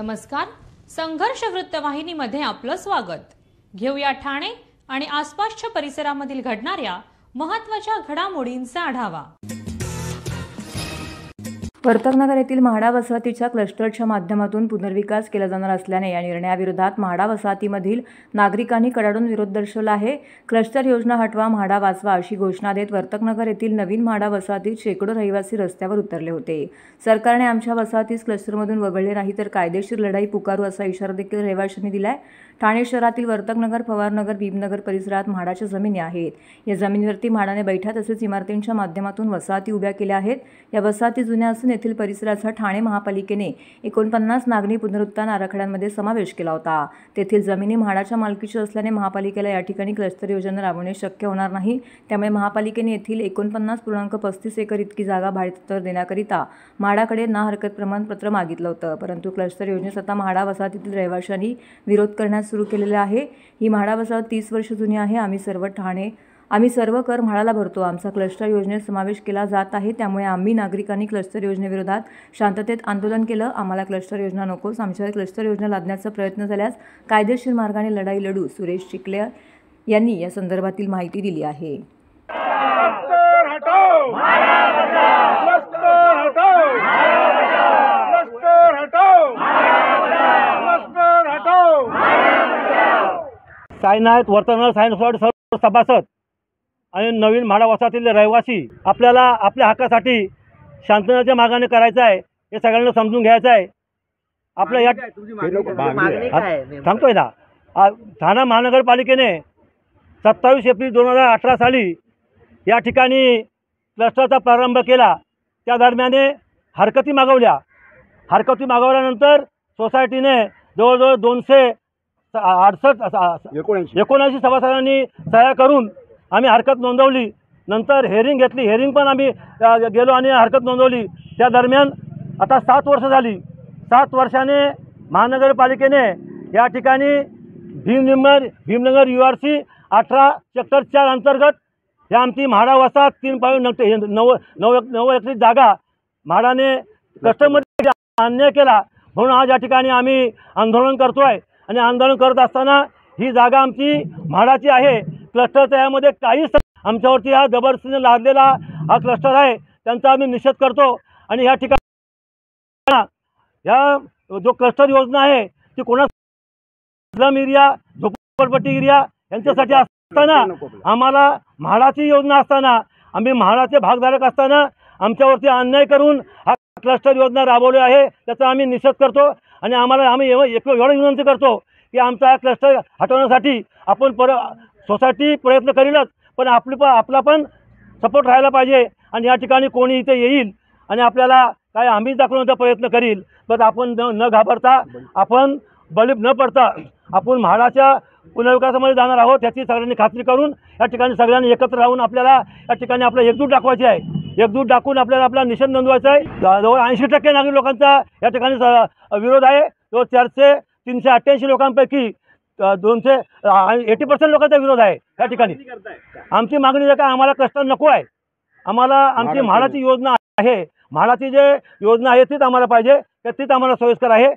नमस्कार. संघर्ष वृत्तवाहिनीमध्ये आपलं स्वागत. घेऊया ठाणे आणि आसपासच्या परिसरामधील घडणाऱ्या महत्त्वाच्या घडामोडींचा आढावा. वर्तकनगर येथील म्हाडा वसाहतीच्या क्लस्टरच्या माध्यमातून पुनर्विकास केला जाणार असल्याने या निर्णयाविरोधात म्हाडा वसाहतीमधील नागरिकांनी कडाडून विरोध दर्शवला आहे. क्लस्टर योजना हटवा, म्हाडा वाचवा अशी घोषणा देत वर्तकनगर येथील नवीन म्हाडा वसाहतीत शेकडो रहिवासी रस्त्यावर उतरले होते. सरकारने आमच्या वसाहतीस क्लस्टरमधून वगळले नाही तर कायदेशीर लढाई पुकारू असा इशारा देखील रहिवाशांनी दिलाय. ठाणे शहरातील वर्तकनगर, पवारनगर, भीमनगर परिसरात म्हाडाच्या जमिनी आहेत. या जमिनीवरती म्हाडाने बैठा तसेच इमारतींच्या माध्यमातून वसाहती उभ्या केल्या आहेत. या वसाहती जुन्या असून येथील परिसराचा ठाणे महापालिकेने 49 नागरी पुनरुत्थान आराखड्यांमध्ये समावेश केला होता. तेथील जमिनी म्हाडाच्या मालकीच्या असल्याने महापालिकेला या ठिकाणी क्लस्टर योजना राबवणे शक्य होणार नाही. त्यामुळे महापालिकेने येथील 49.35 एकर इतकी जागा भाडेतत्त्वावर देण्याकरिता म्हाडाकडे ना हरकत प्रमाणपत्र मागितलं होतं. परंतु क्लस्टर योजनेस आता म्हाडा वसाहतीतील रहिवाशांनी विरोध करण्यास सुरू केलेले आहे. ही म्हाडा वसाहत 30 वर्ष जुनी आहे. आम्ही सर्व कर म्हाडाला भरतो. आमचा क्लस्टर योजनेत समावेश केला जात आहे. त्यामुळे आम्ही नागरिकांनी क्लस्टर योजनेविरोधात शांततेत आंदोलन केलं. आम्हाला क्लस्टर योजना नकोस. आमच्यावर क्लस्टर योजना लादण्याचा प्रयत्न झाल्यास कायदेशीर मार्गाने लढाई लढू. सुरेश चिखले यांनी या संदर्भातील माहिती दिली आहे. साईनाथ वर्तकनगर सायन्स सर्व सभासद आणि नवीन म्हाडा वसाहतीतील रहिवासी आपल्याला आपल्या हक्कासाठी शांततेच्या मार्गाने करायचं आहे हे सगळ्यांना समजून घ्यायचं आहे. आपल्या या सांगतोय ना, ठाणे महानगरपालिकेने 27 एप्रिल 2018 साली या ठिकाणी क्लस्टरचा प्रारंभ केला. त्या दरम्यान हरकती मागवल्यानंतर सोसायटीने जवळजवळ 279 सभासदांनी सह्या करून आम्ही हरकत नोंदवली. नंतर हेअरिंग घेतली. हेअरिंग पण आम्ही गेलो आणि हरकत नोंदवली. त्या दरम्यान आता 7 वर्ष झाली. 7 वर्षाने महानगरपालिकेने या ठिकाणी भीमनगर URC 18 सेक्टर 4 अंतर्गत या आमची म्हाडा वसाहत 3.9 एकर जागा म्हाडाने कस्टमरमध्ये अन्याय केला. म्हणून आज या ठिकाणी आम्ही आंदोलन करतोय आणि आंदोलन करत असताना ही जागा आमची म्हाडाची आहे. क्लस्टरचा यामध्ये काहीच आमच्यावरती हा जबरदस्तीने लादलेला हा क्लस्टर आहे त्यांचा आम्ही निषेध करतो. आणि या ठिकाणी या जो क्लस्टर योजना आहे ती कोणा स्लम एरिया, झोपडपट्टी एरिया यांच्यासाठी असताना आम्हाला म्हाडाची योजना असताना आम्ही म्हाडाचे भागधारक असताना आमच्यावरती अन्याय करून हा क्लस्टर योजना राबवली आहे त्याचा आम्ही निषेध करतो. आणि आम्ही एवढं विनंती करतो की आमचा क्लस्टर हटवण्यासाठी आपण सोसायटी प्रयत्न करीलच, पण आपला पण सपोर्ट राहायला पाहिजे. आणि या ठिकाणी कोणी इथे येईल आणि आपल्याला काय आम्ही दाखवण्याचा प्रयत्न करील तर आपण न घाबरता, आपण बळी न पडता आपण म्हाडाच्या पुनर्विकासामध्ये जाणार आहोत याची सगळ्यांनी खात्री करून या ठिकाणी सगळ्यांनी एकत्र राहून आपल्याला या ठिकाणी आपला एकजूट दाखवायची आहे. एकजूट दाखवून आपल्याला आपला निषेध नोंदवायचा आहे. जवळ 80% नागरिक लोकांचा या ठिकाणी विरोध आहे. जो 388 लोकांपैकी 80% लोकांचा विरोध आहे. या ठिकाणी आमची मागणी आहे का आम्हाला क्लस्टर नको आहे. आम्हाला आमची म्हाडाची योजना आहे, म्हाडाची जे योजना आहे तीच आम्हाला पाहिजे, तीच आम्हाला सोयीस्कर आहे.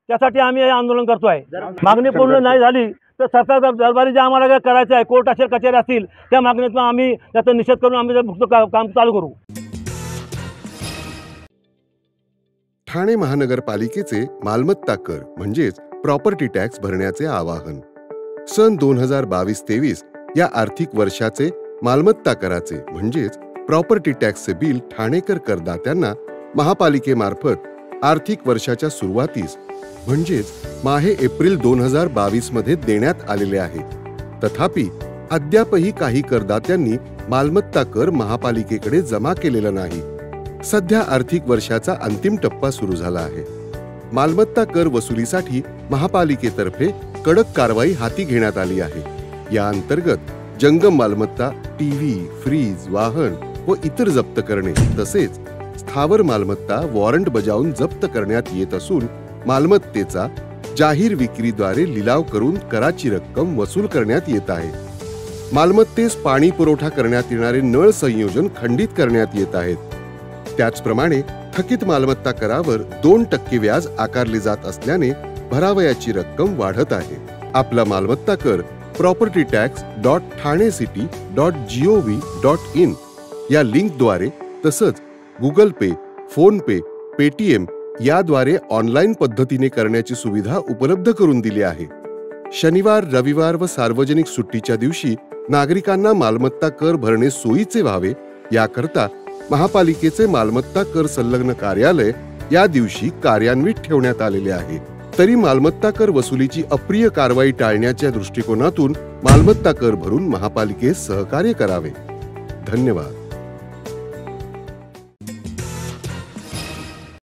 त्यासाठी आम्ही हे आंदोलन करतोय. मागणी पूर्ण नाही झाली तर सरकार दरबारी जे आम्हाला काय करायचं आहे, कोर्ट असेल, कचेरी असतील, त्या मागणीतून आम्ही त्याचा निषेध करून आम्ही काम चालू करू. ठाणे महानगरपालिकेचे मालमत्ता कर म्हणजेच प्रॉपर्टी टॅक्स भरण्याचे आवाहन. सन 2022-23 या आर्थिक वर्षाचे मालमत्ता कराचे म्हणजेच प्रॉपर्टी टॅक्सचे बिल ठाणेकर करदात्यांना महापालिकेमार्फत आर्थिक वर्षाच्या सुरुवातीस म्हणजेच माहे एप्रिल 2022 मध्ये देण्यात आलेले आहे. तथापि अद्यापही काही करदात्यांनी मालमत्ता कर महापालिकेकडे जमा केलेला नाही. सध्या आर्थिक वर्षाचा अंतिम टप्पा सुरू झाला आहे. मालमत्ता कर वसुलीसाठी महापालिकेतर्फे कडक कारवाई हाती घेण्यात आली आहे. या अंतर्गत जंगम मालमत्ता, टीव्ही, फ्रीज, वाहन व इतर जप्त करणे तसेच स्थावर मालमत्ता वॉरंट बजावून जप्त करण्यात येत असून मालमत्तेचा जाहीर विक्रीद्वारे लिलाव करून कराची रक्कम वसूल करण्यात येत आहे. मालमत्तेस पाणी पुरवठा करण्यात येणारे नळ संयोजन खंडित करण्यात येत आहेत. त्याचप्रमाणे थकीत मालमत्ता करावर 2% व्याज आकारले जात असल्याने भरावयाची रक्कम वाढत आहे. आपला मालमत्ता कर propertytax.thanecity.gov.in या लिंकद्वारे तसंच गुगल पे, फोन पे, पेटीएम याद्वारे ऑनलाईन पद्धतीने करण्याची सुविधा उपलब्ध करून दिली आहे. शनिवार, रविवार व सार्वजनिक सुट्टीच्या दिवशी नागरिकांना मालमत्ता कर भरणे सोयीचे व्हावे याकरता महापालिकेचे मालमत्ता कर संलग्न कार्यालय या दिवशी कार्यान्वित ठेवण्यात आलेले आहे. तरी मालमत्ता कर वसुलीची अप्रिय कारवाई टाळण्याच्या दृष्टिकोनातून मालमत्ता कर भरून महापालिकेस सहकार्य करावे. धन्यवाद.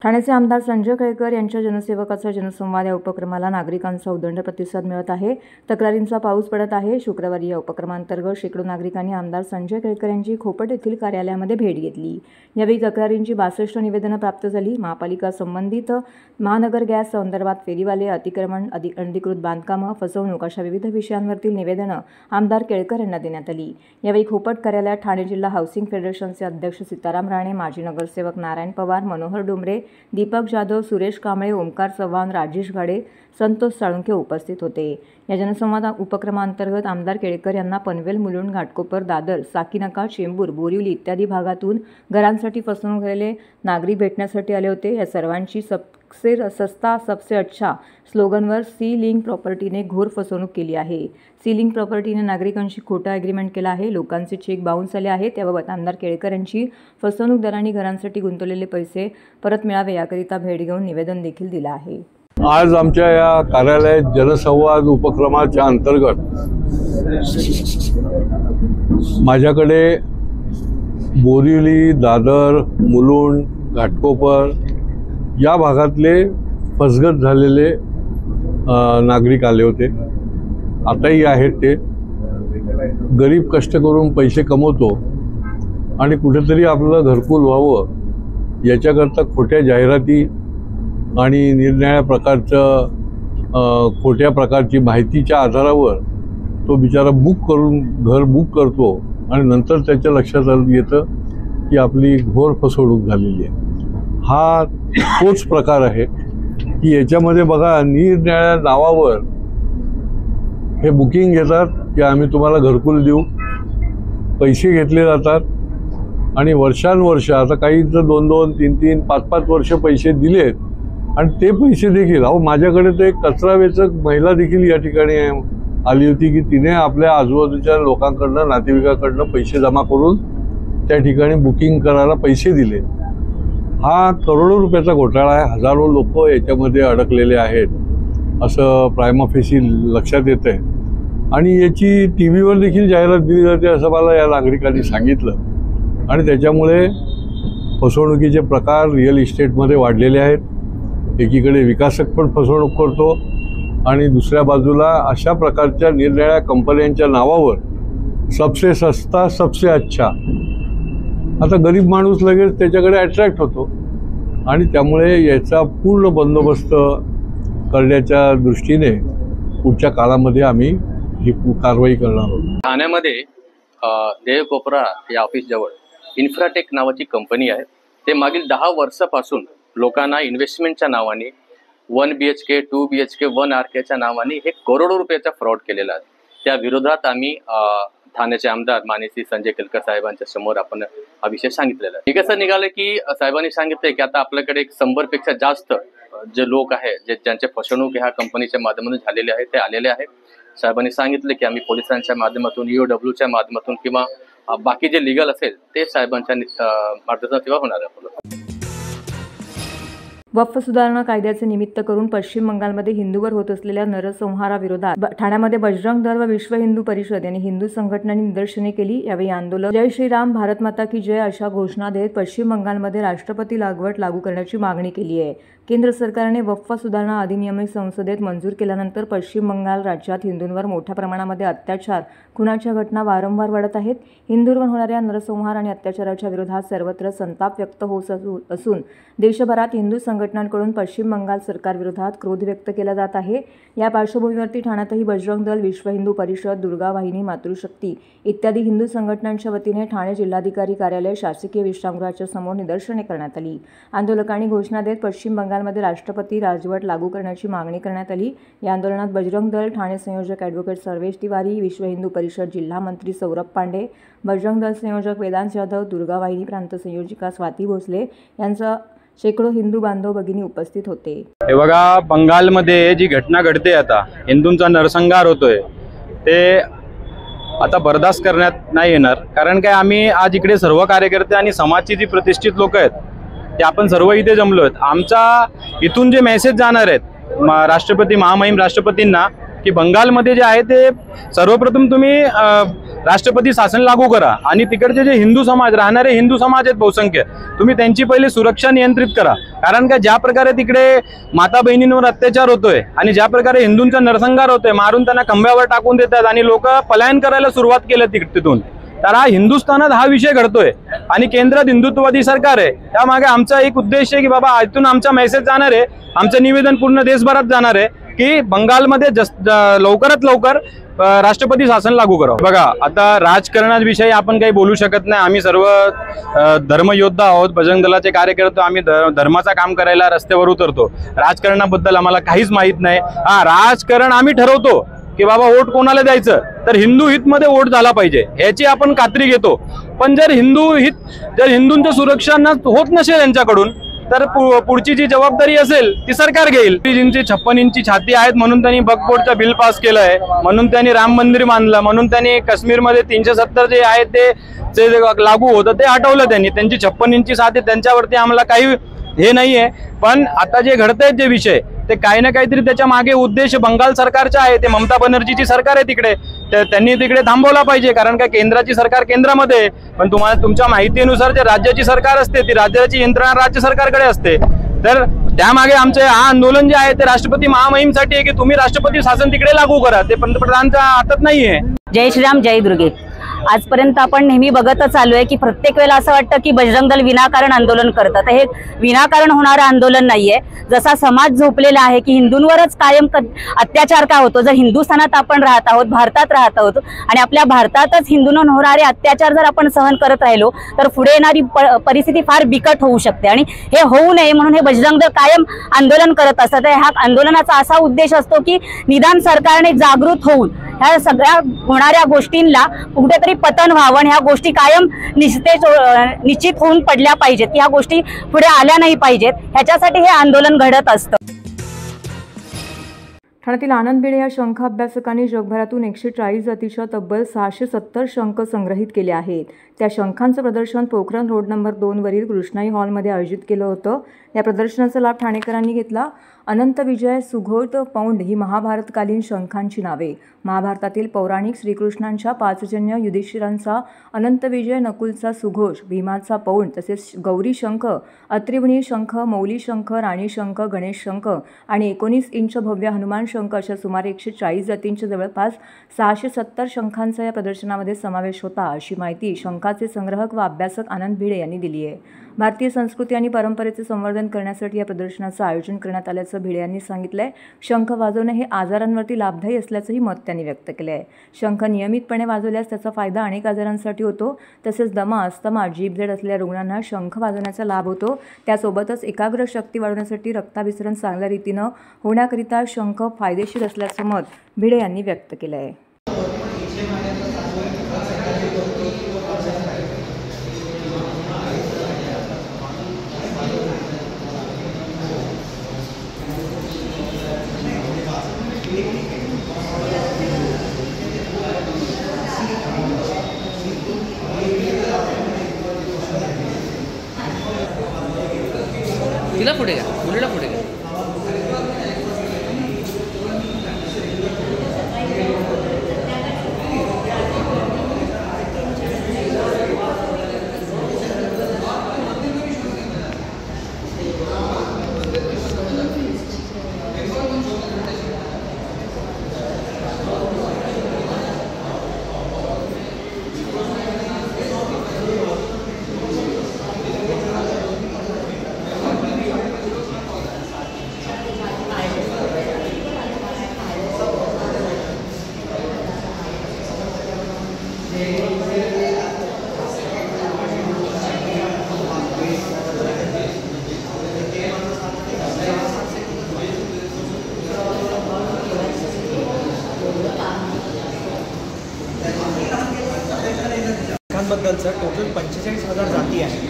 ठाण्याचे आमदार संजय केळकर यांच्या जनसेवकाचा जनसंवाद या उपक्रमाला नागरिकांचा उदंड प्रतिसाद मिळत आहे. तक्रारींचा पाऊस पडत आहे. शुक्रवारी या उपक्रमांतर्गत शेकडो नागरिकांनी आमदार संजय केळकर यांची खोपट येथील कार्यालयामध्ये भेट घेतली. यावेळी तक्रारींची 62 निवेदनं प्राप्त झाली. महापालिका संबंधित महानगर गॅस संदर्भात फेरीवाले, अतिक्रमण, अनधिकृत बांधकामं, फसवणूक अशा विविध विषयांवरील निवेदनं आमदार केळकर यांना देण्यात आली. यावेळी खोपट कार्यालयात ठाणे जिल्हा हाऊसिंग फेडरेशनचे अध्यक्ष सीताराम राणे, माजी नगरसेवक नारायण पवार, मनोहर डोंबरे, दीपक जाधव, सुरेश कांबळे, ओमकार चव्हाण, राजेश घाडे, संतोष साळुंखे उपस्थित होते. या जनसंवाद उपक्रमांतर्गत आमदार केळकर यांना पनवेल, मुलुंड, घाटकोपर, दादर, साकीनाका, चेंबूर, बोरिवली इत्यादी भागातून घरांसाठी फसवणूक झालेले नागरिक भेटण्यासाठी आले होते. या सर्वांची सबसे सस्ता सबसे अच्छा स्लोगनवर सी लिंक प्रॉपर्टीने घोर फसवणूक केली आहे. सी लिंक प्रॉपर्टीने नागरिकांशी खोटा ॲग्रीमेंट केला आहे. लोकांचे चेक बाउन्स आले आहेत. त्याबाबत आमदार केळकर यांची फसवणूकदारांनी घरांसाठी गुंतवलेले पैसे परत मिळावे याकरिता भेट घेऊन निवेदन देखील दिलं आहे. आज आमच्या या कार्यालयात जनसंवाद उपक्रमाच्या अंतर्गत माझ्याकडे बोरिवली, दादर, मुलुंड, घाटकोपर या भागातले फसगत झालेले नागरिक आले होते. आताही आहेत. ते गरीब कष्ट करून पैसे कमवतो आणि कुठेतरी आपलं घरकुल व्हावं याच्याकरता खोट्या जाहिराती आणि निरनिराळ्या खोट्या प्रकारची माहितीच्या आधारावर तो बिचारा घर बुक करतो आणि नंतर त्याच्या लक्षात येतं की आपली घोर फसवणूक झालेली आहे. हा तोच प्रकार आहे की याच्यामध्ये बघा, निरनिराळ्या नावावर हे बुकिंग घेतात की आम्ही तुम्हाला घरकुल देऊ, पैसे घेतले जातात आणि वर्षानुवर्ष, आता काहींचं 2-2, 3-3, 5-5 वर्ष पैसे दिलेत आणि ते पैसे देखील माझ्याकडे तर एक कचरा वेचक महिला देखील या ठिकाणी आली होती की तिने आपल्या आजूबाजूच्या लोकांकडनं, नातेवाईकांकडनं पैसे जमा करून त्या ठिकाणी बुकिंग करायला पैसे दिले. हा करोडो रुपयाचा घोटाळा आहे. हजारो लोक याच्यामध्ये अडकलेले आहेत असं प्रायमा फेसी लक्षात येतं आहे आणि याची TV वर देखील जाहिरात दिली जाते असं मला या नागरिकांनी सांगितलं. आणि त्याच्यामुळे फसवणुकीचे प्रकार रिअल इस्टेटमध्ये वाढलेले आहेत. एकीकडे विकासक पण फसवणूक करतो आणि दुसऱ्या बाजूला अशा प्रकारच्या निरनिराळ्या कंपन्यांच्या नावावर सबसे सस्ता सबसे अच्छा, आता गरीब माणूस लगेच त्याच्याकडे अट्रॅक्ट होतो आणि त्यामुळे याचा पूर्ण बंदोबस्त करण्याच्या दृष्टीने पुढच्या काळामध्ये आम्ही ही कारवाई करणार आहोत. ठाण्यामध्ये देवकोपरा या ऑफिसजवळ इन्फ्राटेक नावाची कंपनी आहे. ते मागील 10 वर्षापासून लोकांना इन्व्हेस्टमेंटच्या नावाने 1 BHK, 2 BHK, 1 RKच्या नावाने हे करोडो रुपयाचा फ्रॉड केलेला आहे. त्या विरोधात आम्ही ठाण्याचे आमदार माननीय संजय केळकर साहेबांच्या समोर आपण हा विषय सांगितलेला आहे. कसं निघालं की साहेबांनी सांगितलंय की आता आपल्याकडे 100 पेक्षा जास्त जे लोक आहेत ज्यांचे फसवणूक ह्या कंपनीच्या माध्यमातून झालेले आहे ते आलेले आहेत. साहेबांनी सांगितले की आम्ही पोलिसांच्या माध्यमातून, EOWच्या माध्यमातून किंवा बाकी जे लिगल असेल ते साहेबांच्या मार्गदर्शनाशिवाय होणार आहे. वक्फ सुधारणा कायद्याचे निमित्त करून पश्चिम बंगालमध्ये हिंदूवर होत असलेल्या नरसंहाराविरोधात ठाण्यामध्ये बजरंग दल व विश्व हिंदू परिषद यांनी हिंदू संघटनांनी निदर्शने केली. यावेळी आंदोलन जय श्रीराम, भारत माता की जय अशा घोषणा देत पश्चिम बंगालमध्ये राष्ट्रपती लागवड लागू करण्याची मागणी केली आहे. केंद्र सरकारने वक्फ सुधारणा अधिनियम संसदेत मंजूर केल्यानंतर पश्चिम बंगाल राज्यात हिंदूंवर मोठ्या प्रमाणामध्ये अत्याचार, खुनाच्या घटना वारंवार वाढत आहेत. हिंदूंवर होणाऱ्या नरसंहार आणि अत्याचाराच्या विरोधात सर्वत्र संताप व्यक्त होत असून देशभरात हिंदू संघटनांकडून पश्चिम बंगाल सरकारविरोधात क्रोध व्यक्त केला जात आहे. या पार्श्वभूमीवरती ठाण्यातही बजरंग दल, विश्व हिंदू परिषद, दुर्गा वाहिनी, मातृशक्ती इत्यादी हिंदू संघटनांच्या वतीने ठाणे जिल्हाधिकारी कार्यालय, शासकीय विश्रामगृहाच्या समोर निदर्शने करण्यात आली. आंदोलकांनी घोषणा देत पश्चिम बंगालमध्ये राष्ट्रपती राजवट लागू करण्याची मागणी करण्यात आली. या आंदोलनात बजरंग दल ठाणे संयोजक ॲडव्होकेट सर्वेश तिवारी, विश्व हिंदू परिषद जिल्हा मंत्री सौरभ पांडे, बजरंग दल संयोजक वेदांत जाधव, दुर्गा वाहिनी प्रांत संयोजिका स्वाती भोसले यांचा शेकडो हिंदू बांधव भगिनी उपस्थित होते. हे बघा, बंगालमध्ये जी घटना घडते, आता हिंदूंचा नरसंहार होतोय, ते आता बर्दाश्त करण्यात नाही येणार. कारण काय, आम्ही आज इकडे सर्व कार्यकर्ते आणि समाजची जी प्रतिष्ठित लोक आहेत ते आपण सर्व इथे जमलो आहेत. आमचा इथून जे मेसेज जाणार आहेत राष्ट्रपती, महामहिम राष्ट्रपतींना, की बंगालमध्ये जे आहे ते सर्वप्रथम तुम्ही राष्ट्रपती शासन लागू करा आणि तिकडचे जे हिंदू समाज, राहणारे हिंदू समाज आहेत बहुसंख्य, तुम्ही त्यांची पहिले सुरक्षा नियंत्रित करा. कारण का, ज्या प्रकारे तिकडे माता बहिणींवर अत्याचार होतोय आणि ज्या प्रकारे हिंदूंचा नरसंहार होतोय, मारून त्यांना खंब्यावर टाकून देतात आणि लोक पलायन करायला सुरुवात केलं तिथून, तर हा हिंदुस्थानात हा विषय घडतोय आणि केंद्रात हिंदुत्ववादी सरकार आहे. त्यामागे आमचा एक उद्देश आहे की बाबा, इथून आमचा मेसेज जाणार आहे, आमचं निवेदन पूर्ण देशभरात जाणार आहे की बंगालमध्ये लवकरात लवकर राष्ट्रपती शासन लागू करावं. बघा, आता राजकारणाविषयी आपण काही बोलू शकत नाही. आम्ही सर्व धर्मयोद्धा आहोत, बजरंग दलाचे कार्यकर्ते, आम्ही धर्माचं काम करायला रस्त्यावर उतरतो. राजकारणाबद्दल आम्हाला काहीच माहीत नाही. राजकारण आम्ही ठरवतो की बाबा वोट कोणाला द्यायचं, तर हिंदू हितमध्ये वोट झाला पाहिजे याची आपण खात्री घेतो. पण जर हिंदूंचं सुरक्षा होत नसेल यांच्याकडून, तर पुढची जी जबाबदारी असेल ती सरकार घेईल. जिंची 56 इंची छाती आहेत म्हणून त्यांनी वक्फ बिल पास केलंय, म्हणून त्यांनी राम मंदिर बांधलं, म्हणून त्यांनी काश्मीरमध्ये 370 जे आहे ते लागू होतं ते हटवलं त्यांनी. त्यांची 56 इंची छाती, त्यांच्यावरती आम्हाला काही हे नाहीये. पण आता जे घडतंय जे विषय, ते काही ना काहीतरी त्याच्या मागे उद्देश बंगाल सरकारचा आहे. ते ममता बनर्जीची सरकार आहे तिकडे, त्यांनी तिकडे थांबवला पाहिजे. कारण काय, केंद्राची सरकार केंद्रामध्ये, पण तुम्हाला तुमच्या माहितीनुसार जे राज्याची सरकार असते ती राज्याची यंत्रणा राज्य सरकारकडे असते. तर त्यामागे आमचे हा आंदोलन जे आहे ते राष्ट्रपती महामहिमसाठी आहे की तुम्ही राष्ट्रपती शासन तिकडे लागू करा. ते पंतप्रधानांच्या हातात नाहीये. जय श्रीराम, जय दुर्गे. आजपर्यंत आपण नेहमी बघतच आलोय की प्रत्येक वेळेला असं वाटतं की बजरंग दल विनाकारण आंदोलन करतात. हे विनाकारण होणारं आंदोलन नाहीये. जसा समाज झोपलेला आहे की हिंदूंवरच कायम अत्याचार का होतो, जर हिंदुस्थानात आपण राहत आहोत, भारतात राहत आहोत आणि आपल्या भारतातच हिंदूंवर होणारे अत्याचार जर आपण सहन करत राहिलो तर पुढे येणारी परिस्थिती फार बिकट होऊ शकते. आणि हे होऊ नये म्हणून हे बजरंग दल कायम आंदोलन करत असतात. ह्या आंदोलनाचा असा उद्देश असतो की निदान सरकारने जागृत होऊन ह्या सगळ्या होणाऱ्या गोष्टींना कुठेतरी पतन व्हावं, ह्या गोष्टी कायम निश्चित होऊन पडल्या पाहिजेत, ह्या गोष्टी पुढे आल्या नाही पाहिजेत, ह्याच्यासाठी हे आंदोलन घडत असतं. ठाण्यातील आनंद भिडे या शंख अभ्यासकांनी जगभरातून 140 जातीच्या तब्बल 670 शंख संग्रहित केले आहेत. त्या शंखांचं प्रदर्शन पोखरण रोड नंबर 2 वरील कृष्णाई हॉलमध्ये आयोजित केलं होतं. या प्रदर्शनाचा लाभ ठाणेकरांनी घेतला. अनंत विजय, सुघोट, पौंड ही महाभारतकालीन शंखांची नावे. महाभारतातील पौराणिक श्रीकृष्णांच्या 5 जन्य, युधिष्ठिरांचा अनंत विजय, नकुलचा सुघोष, भीमाचा पौंड, तसेच गौरी शंख, अत्रिवणी शंख, मौली शंख, राणी शंख, गणेश शंख आणि 19 इंच भव्य हनुमान शंख अशा सुमारे 140 जातींच्या जवळपास 670 शंखांचा या प्रदर्शनामध्ये समावेश होता, अशी माहिती शंखाचे संग्राहक व अभ्यासक आनंद भिडे यांनी दिली आहे. भारतीय संस्कृती आणि परंपरेचे संवर्धन करण्यासाठी या प्रदर्शनाचं आयोजन करण्यात आल्याचं भिडे यांनी सांगितलंय. शंख वाजवणे हे आजारांवरती लाभदायी असल्याचंही मत त्यांनी व्यक्त केलं आहे. शंख नियमितपणे वाजवल्यास त्याचा फायदा अनेक आजारांसाठी होतो. तसेच दमा, अस्थमा, जीभजड असलेल्या रुग्णांना शंख वाजवण्याचा लाभ होतो. त्यासोबतच एकाग्र शक्ती वाढवण्यासाठी, रक्ताभिसरण चांगल्या रीतीनं होण्याकरिता शंख फायदेशीर असल्याचं मत भिडे यांनी व्यक्त केलं आहे. तिला पुढे घ्या, मुलीला पुढे घ्या. शंखाबद्दलचं टोटल 45,000 जाती आहेत.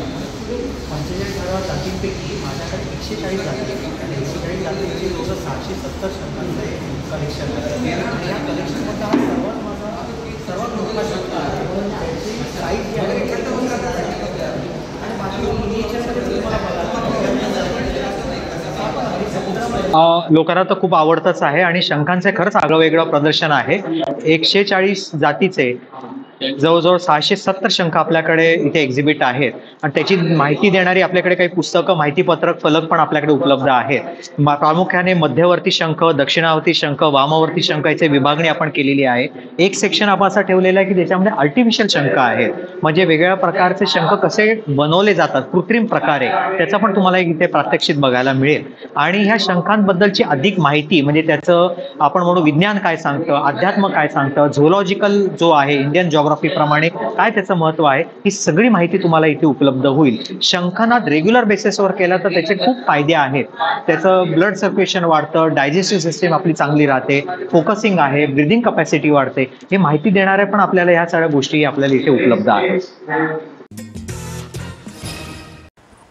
45,000 जातींपैकी माझ्याकडे 140 जाती आहेत आणि 140 जातींची टोटल 770 शंखांचं कलेक्शन आहे. आणि या कलेक्शनमध्ये हा सर्वात मोठा शंख आहे. म्हणून त्याची साईज जी आहे आणि माझ्या नेचरमध्ये तुम्हाला लोकांना तर खूप आवडतंच आहे आणि शंखांचे खरंच आगळंवेगळं प्रदर्शन आहे. 140 जातीचे जवळजवळ 670 शंख आपल्याकडे इथे एक्झिबिट आहेत आणि त्याची माहिती देणारी आपल्याकडे काही पुस्तकं, माहितीपत्रक, फलक पण आपल्याकडे उपलब्ध आहेत. प्रामुख्याने मध्यवर्ती शंख, दक्षिणावर्ती शंख, वामवर्ती शंख याची विभागणी आपण केलेली आहे. एक सेक्शन आपण असं ठेवलेलं आहे की ज्याच्यामध्ये आर्टिफिशियल शंख आहेत, म्हणजे वेगवेगळ्या प्रकारचे शंख कसे बनवले जातात कृत्रिम प्रकारे, त्याचा पण तुम्हाला इथे प्रात्यक्षिक बघायला मिळेल. आणि ह्या शंखांबद्दलची अधिक माहिती, म्हणजे त्याचं आपण म्हणू विज्ञान काय सांगतं, अध्यात्म काय सांगतं, झोलॉजिकल जो आहे इंडियन जॉग्राफी प्रमाणे काय त्याचं महत्व आहे, ही सगळी माहिती तुम्हाला इथे उपलब्ध होईल. शंखनाद रेग्युलर बेसिसवर केला तर त्याचे खूप फायदे आहेत. त्याचं ब्लड सर्क्युलेशन वाढतं, डायजेस्टिव्ह सिस्टीम आपली चांगली राहते, फोकसिंग आहे, ब्रिदिंग कपॅसिटी वाढते. हे माहिती देणाऱ्या पण आपल्याला ह्या सगळ्या गोष्टी आपल्याला इथे उपलब्ध आहेत.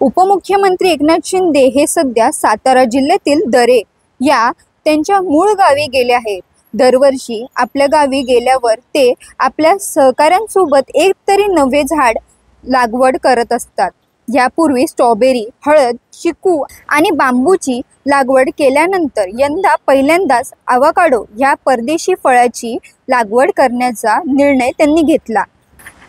उपमुख्यमंत्री एकनाथ शिंदे हे सध्या सातारा जिल्ह्यातील दरे या त्यांच्या मूळ गावी गेले आहेत. दरवर्षी आपल्या गावी गेल्यावर ते आपल्या सहकाऱ्यांसोबत एक तरी नवे झाड लागवड करत असतात. यापूर्वी स्ट्रॉबेरी, हळद, चिकू आणि बांबूची लागवड केल्यानंतर यंदा पहिल्यांदाच अवाकाडो ह्या परदेशी फळाची लागवड करण्याचा निर्णय त्यांनी घेतला.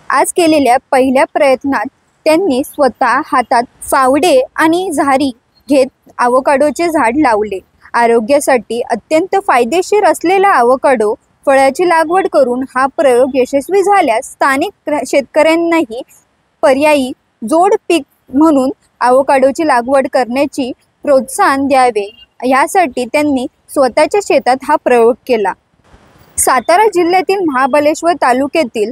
आज केलेल्या पहिल्या प्रयत्नात त्यांनी स्वतः हातात फावडे आणि झारी घेत अवोकाडोचे झाड लावले. आरोग्यासाठी अत्यंत फायदेशीर असलेला अवोकाडो फळाची लागवड करून हा प्रयोग यशस्वी झाल्यास स्थानिक शेतकऱ्यांनाही पर्यायी जोड पीक म्हणून अवोकाडोची लागवड करण्याची प्रोत्साहन द्यावे, यासाठी त्यांनी स्वतःच्या शेतात हा प्रयोग केला. सातारा जिल्ह्यातील महाबळेश्वर तालुक्यातील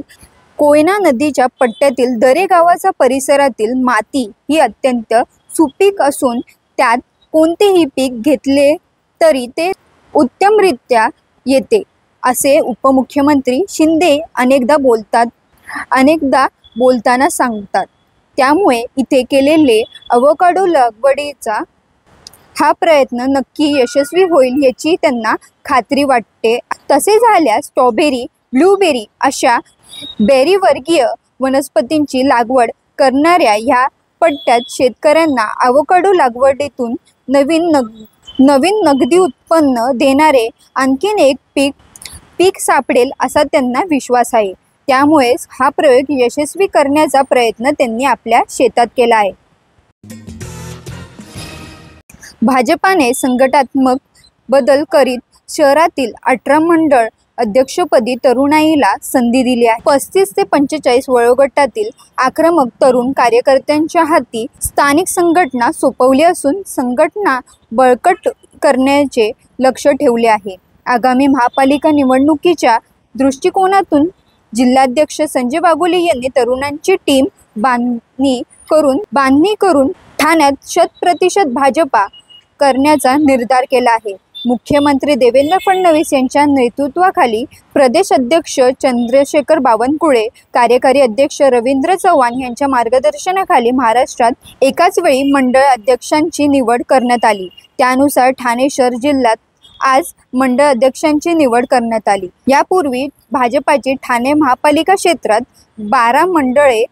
कोयना नदीच्या पट्ट्यातील दरे गावाचा परिसरातील माती ही अत्यंत सुपीक असून त्यात कोणतेही पीक घेतले तरी ते उत्तमरित्या येते, असे उपमुख्यमंत्री शिंदे अनेकदा बोलताना सांगतात. त्यामुळे इथे केलेले अवोकाडो लागवडीचा हा प्रयत्न नक्की यशस्वी होईल याची त्यांना खात्री वाटते. तसे झाल्यास स्ट्रॉबेरी, ब्लूबेरी अशा बेरीवर्गीय वनस्पतींची लागवड करणाऱ्या ह्या पट्ट्यात शेतकऱ्यांना अवोकाडो लागवडीतून नवीन नगदी उत्पन्न देणारे आणखीन एक पीक सापडेल असा त्यांना विश्वास आहे. त्यामुळेच हा प्रयोग यशस्वी करण्याचा प्रयत्न त्यांनी आपल्या शेतात केला आहे. भाजपाने संघटनात्मक बदल करीत शहरातील 18 मंडळ अध्यक्षपदी तरुणाईला संधी दिली आहे. 35 ते 45 वयोगटातील आक्रमक तरुण कार्यकर्त्यांच्या हाती स्थानिक संघटना सोपवली असून संघटना बळकट करण्याचे लक्ष ठेवले आहे. आगामी महापालिका निवडणुकीच्या दृष्टिकोनातून जिल्हाध्यक्ष संजय वाघोले यांनी तरुणांची टीम बांधणी करून ठाण्यात 100% भाजपा करण्याचा निर्धार केला आहे. मुख्यमंत्री देवेंद्र फडणवीस यांच्या नेतृत्वाखाली प्रदेश अध्यक्ष चंद्रशेखर बावनकुळे, कार्यकारी अध्यक्ष रवींद्र चव्हाण यांच्या मार्गदर्शनाखाली महाराष्ट्रात एकाच वेळी मंडळ अध्यक्षांची निवड करण्यात आली. त्यानुसार ठाणे शहर जिल्ह्यात आज मंडळ अध्यक्षांची निवड करण्यात आली. यापूर्वी भाजपाची ठाणे महापालिका क्षेत्रात 12 मंडळे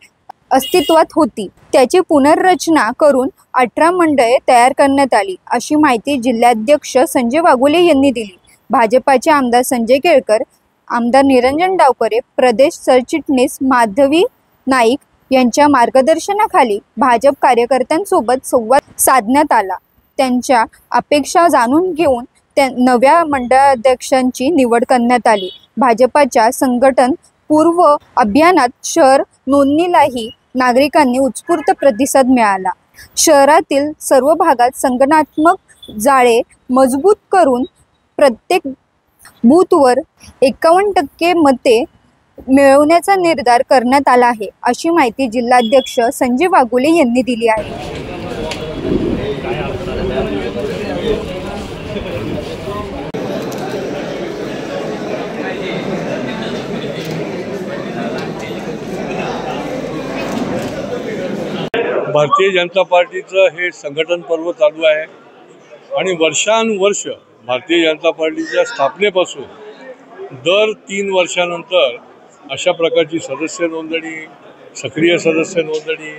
अस्तित्वात होती. त्याची पुनर्रचना करून 18 मंडळे तयार करण्यात आली, अशी माहिती जिल्हाध्यक्ष संजय वाघोले यांनी दिली. भाजपाचे आमदार संजय केळकर, आमदार निरंजन डावकरे, प्रदेश सरचिटणीस माधवी नाईक यांच्या मार्गदर्शनाखाली भाजप कार्यकर्त्यांसोबत संवाद साधण्यात आला. त्यांच्या अपेक्षा जाणून घेऊन नव्या मंडळाध्यक्षांची निवड करण्यात आली. भाजपाच्या संघटन पूर्व अभियानात शहर नोंदणीलाही नागरिकांनी उत्स्फूर्त प्रतिसाद मिळाला. शहरातील सर्व भागात संघटनात्मक जाळे मजबूत करून प्रत्येक बूथवर 51% मते मिळवण्याचा निर्धार करण्यात आला आहे, अशी माहिती जिल्हाध्यक्ष संजय वाघोले यांनी दिली आहे. भारतीय जनता पार्टीचं हे संघटन पर्व चालू आहे आणि वर्षानुवर्ष भारतीय जनता पार्टीच्या स्थापनेपासून दर 3 वर्षानंतर अशा प्रकारची सदस्य नोंदणी, सक्रिय सदस्य नोंदणी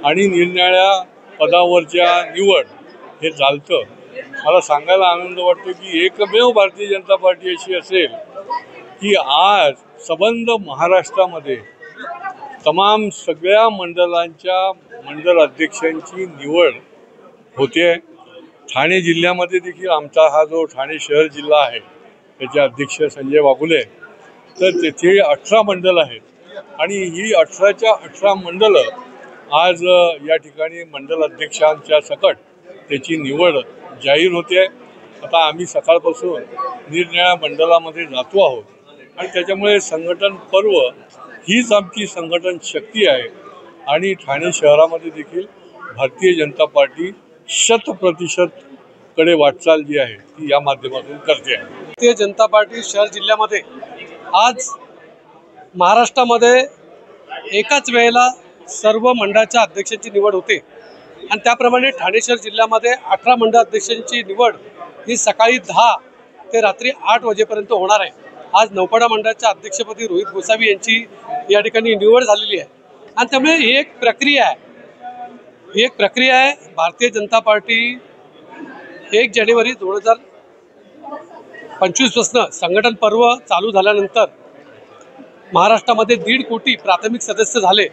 आणि निरनिराळ्या पदावरच्या निवड हे चालतं. मला सांगायला आनंद वाटतो की एकमेव भारतीय जनता पार्टी अशी असेल की आज संबंध महाराष्ट्रामध्ये तमाम सगळ्या मंडलांच्या मंडल अध्यक्षांची निवड होते. ठाणे जिल्ह्यामध्ये देखील आमचा हा जो ठाणे शहर जिल्हा आहे त्याचे अध्यक्ष संजय वाघुले, तर तेथे 18 मंडल आहेत आणि ही 18च्या 18 मंडलं आज या ठिकाणी मंडल अध्यक्षांच्या सकट त्याची निवड जाहीर होते. आता आम्ही सकाळपासून निरनिराळ्या मंडलामध्ये जातो आहोत आणि त्याच्यामुळे संघटन पर्व हीच आमची संघटन शक्ती आहे आणि ठाणे शहरामध्ये देखील भारतीय जनता पार्टी 100% कडे वाटचाल जी आहे ती या माध्यमातून करते आहे. भारतीय जनता पार्टी शहर जिल्ह्यामध्ये आज महाराष्ट्रामध्ये एकाच वेळेला सर्व मंडळाच्या अध्यक्षांची निवड होते आणि त्याप्रमाणे ठाणे शहर जिल्ह्यामध्ये 18 मंडळ अध्यक्षांची निवड ही सकाळी 10 ते रात्री 8 वाजेपर्यंत होणार आहे. आज नौपाडा मंडळाच्या अध्यक्षपदी रोहित गोसावी यांची या ठिकाणी निवड झालेली आहे आणि त्यामुळे ही एक प्रक्रिया आहे. भारतीय जनता पार्टी 1 जानेवारी 2025 पासून संघटन पर्व चालू झाल्यानंतर महाराष्ट्रामध्ये 1.5 कोटी प्राथमिक सदस्य झाले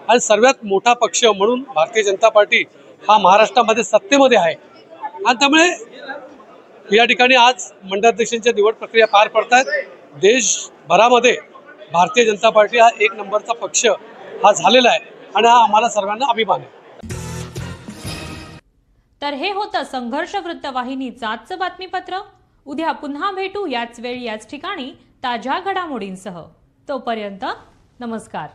आणि सर्वात मोठा पक्ष म्हणून भारतीय जनता पार्टी हा महाराष्ट्रामध्ये सत्तेमध्ये आहे आणि त्यामुळे या ठिकाणी आज मंडळाध्यक्षांच्या निवड प्रक्रिया पार पडतात. देशभरामध्ये भारतीय जनता पार्टी हा 1 नंबरचा पक्ष हा झालेला आहे आणि हा आम्हाला सर्वांना अभिमान आहे. तर हे होतं संघर्ष वृत्तवाहिनीचं आजचं बातमीपत्र. उद्या पुन्हा भेटू याच वेळी याच ठिकाणी ताज्या घडामोडींसह. तोपर्यंत नमस्कार.